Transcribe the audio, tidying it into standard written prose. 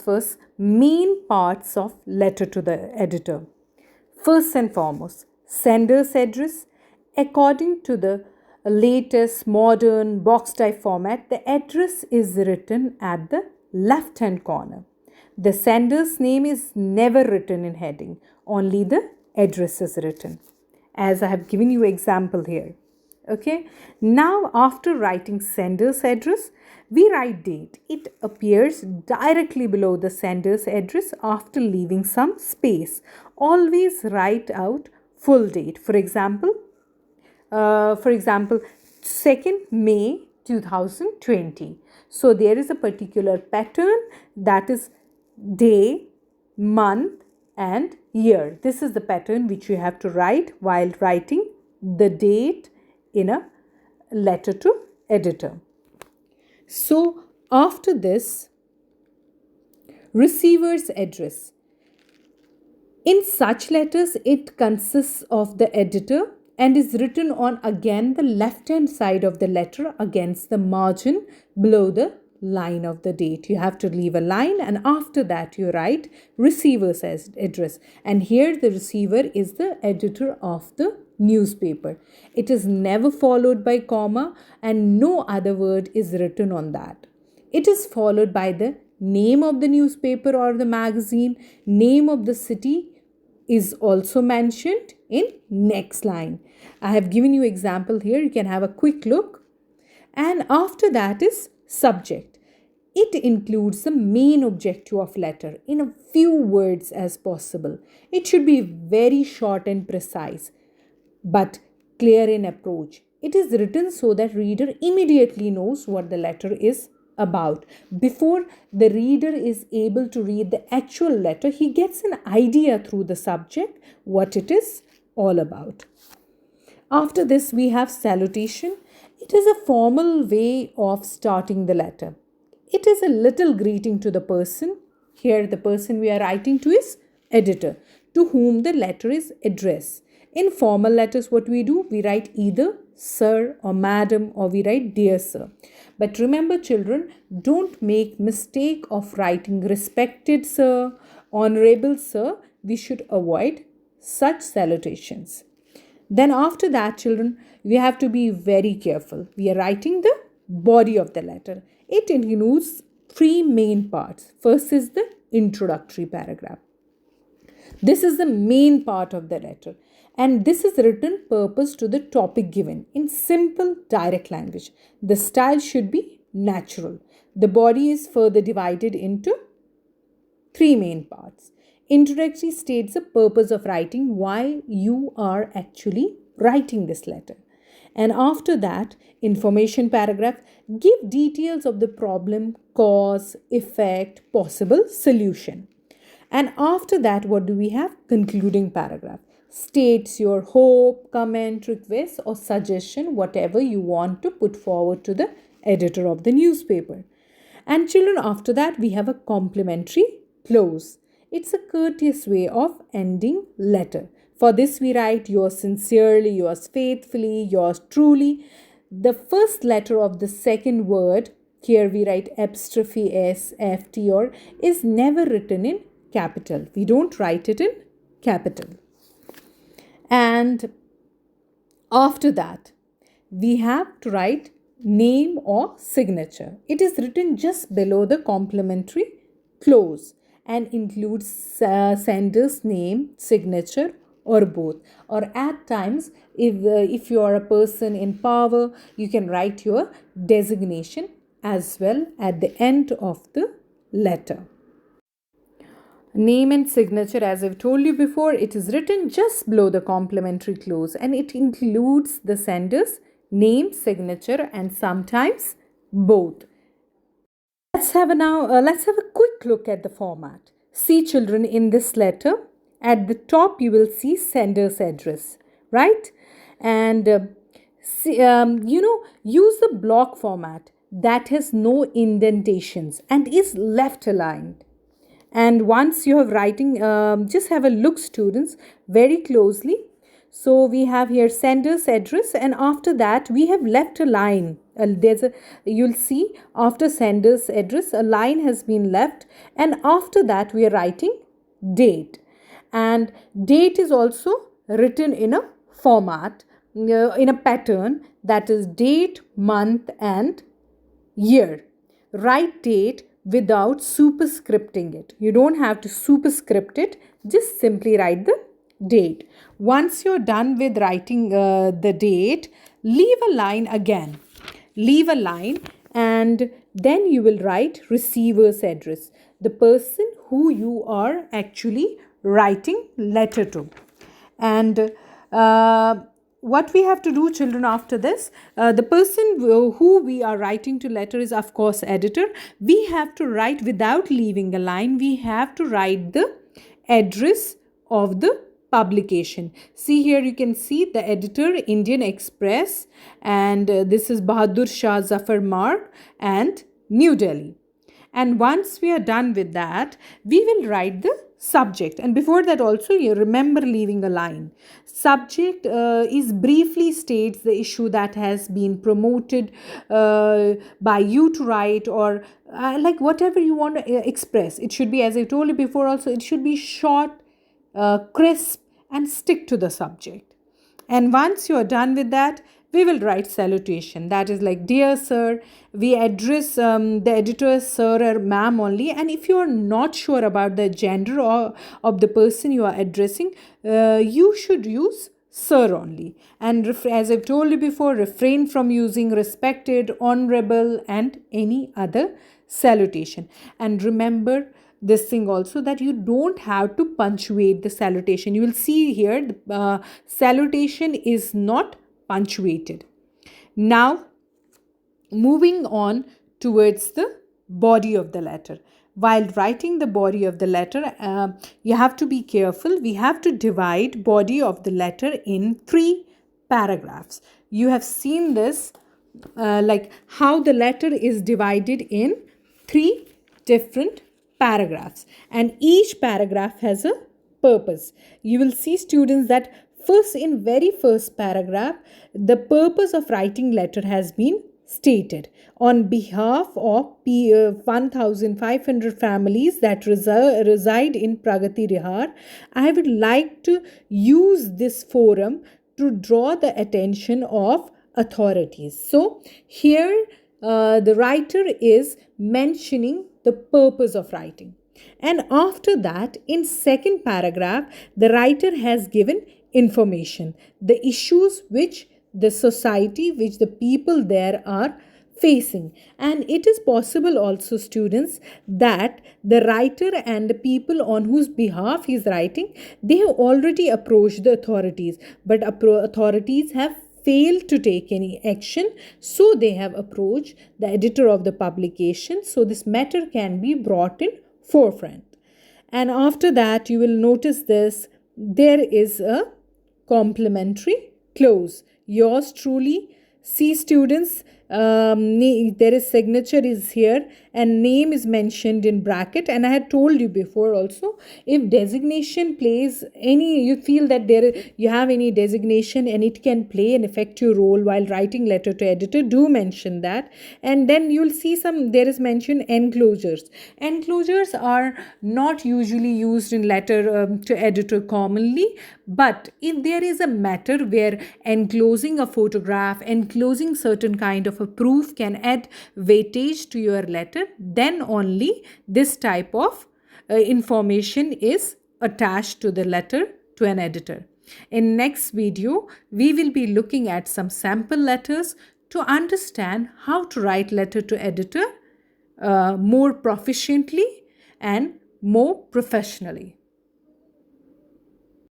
first, main parts of letter to the editor. First and foremost, sender's address. According to the latest modern box type format, the address is written at the left hand corner. The sender's name is never written in heading, only the address is written, as I have given you example here. Okay, now after writing sender's address, we write date. It appears directly below the sender's address after leaving some space. Always write out full date. For example, 2nd May 2020. So there is a particular pattern, that is day, month and year. This is the pattern which you have to write while writing the date in a letter to editor. So after this, receiver's address. In such letters, it consists of the editor and is written on again the left hand side of the letter against the margin below the line of the date. You have to leave a line, and after that you write receiver's address. And here the receiver is the editor of the newspaper. It is never followed by comma, and no other word is written on that. It is followed by the name of the newspaper or the magazine. Name of the city is also mentioned in next line. I have given you example here. You can have a quick look. And after that is subject. It includes the main objective of letter in a few words as possible. It should be very short and precise, but clear in approach. It is written so that reader immediately knows what the letter is about. Before the reader is able to read the actual letter, he gets an idea through the subject what it is all about. After this, we have salutation. It is a formal way of starting the letter. It is a little greeting to the person. Here the person we are writing to is editor, to whom the letter is addressed. In formal letters, what we do? We write either sir or madam, or we write dear sir. But remember children, don't make mistake of writing respected sir, honorable sir. We should avoid such salutations. Then after that children, we have to be very careful. We are writing the body of the letter. It includes three main parts. First is the introductory paragraph. This is the main part of the letter, and this is written purpose to the topic given in simple direct language. The style should be natural. The body is further divided into three main parts. Introductory states the purpose of writing, why you are actually writing this letter. And after that, information paragraph give details of the problem, cause, effect, possible solution. And after that, what do we have? Concluding paragraph. States your hope, comment, request or suggestion, whatever you want to put forward to the editor of the newspaper. And children, after that, we have a complimentary close. It's a courteous way of ending letter. For this we write yours sincerely, yours faithfully, yours truly. The first letter of the second word, here we write apostrophe S, F, T or is never written in capital. We don't write it in capital. And after that, we have to write name or signature. It is written just below the complimentary close and includes sender's name, signature or both. Or at times, if you are a person in power, you can write your designation as well at the end of the letter. Name and signature, as I've told you before, it is written just below the complimentary close and it includes the sender's name, signature and sometimes both. Let's have a quick look at the format. See children, in this letter, at the top you will see sender's address, right? And use the block format that has no indentations and is left aligned. And once you have writing, just have a look students very closely. So we have here sender's address, and after that we have left a line. You'll see after sender's address a line has been left, and after that we are writing date. And date is also written in a format, in a pattern, that is date, month and year. Write date without superscripting it. You don't have to superscript it, just simply write the date. Once you're done with writing the date, leave a line again. Leave a line, and then you will write receiver's address, the person who you are actually writing letter to. And what we have to do, children, after this, the person who we are writing to letter is of course editor. We have to write without leaving a line. We have to write the address of the publication. See here, you can see the editor, Indian Express, and this is Bahadur Shah Zafar Marg and New Delhi. And once we are done with that, we will write the subject. And before that also, you remember leaving a line. Subject is briefly states the issue that has been promoted by you to write, or like whatever you want to express. It should be, as I told you before also, it should be short, crisp and stick to the subject. And once you are done with that, we will write salutation. That is like, dear sir. We address the editor as sir or ma'am only. And if you are not sure about the gender of the person you are addressing, you should use sir only. And as I've told you before, refrain from using respected, honorable and any other salutation. And remember this thing also, that you don't have to punctuate the salutation. You will see here the salutation is not punctuated. Now moving on towards the body of the letter. While writing the body of the letter, you have to be careful. We have to divide body of the letter in 3 paragraphs. You have seen this, like how the letter is divided in 3 different paragraphs, and each paragraph has a purpose. You will see, students, that in very first paragraph, the purpose of writing letter has been stated. On behalf of 1,500 families that reside in Pragati Vihar, I would like to use this forum to draw the attention of authorities. So here the writer is mentioning the purpose of writing. And after that, in second paragraph, the writer has given information, the issues which the society, which the people there are facing. And it is possible also, students, that the writer and the people on whose behalf he is writing, they have already approached the authorities, but authorities have failed to take any action, so they have approached the editor of the publication, so this matter can be brought in forefront. And after that, you will notice this, there is a complimentary clause. Yours truly. See, students, there is signature is here and name is mentioned in bracket. And I had told you before also, if designation plays any, you feel that you have any designation and it can play an effective role while writing letter to editor, do mention that. And then you'll see there is mentioned enclosures. Enclosures are not usually used in letter to editor commonly, but if there is a matter where enclosing a photograph, enclosing certain kind of a proof can add weightage to your letter, then only this type of information is attached to the letter to an editor. In next video, we will be looking at some sample letters to understand how to write letter to editor more proficiently and more professionally.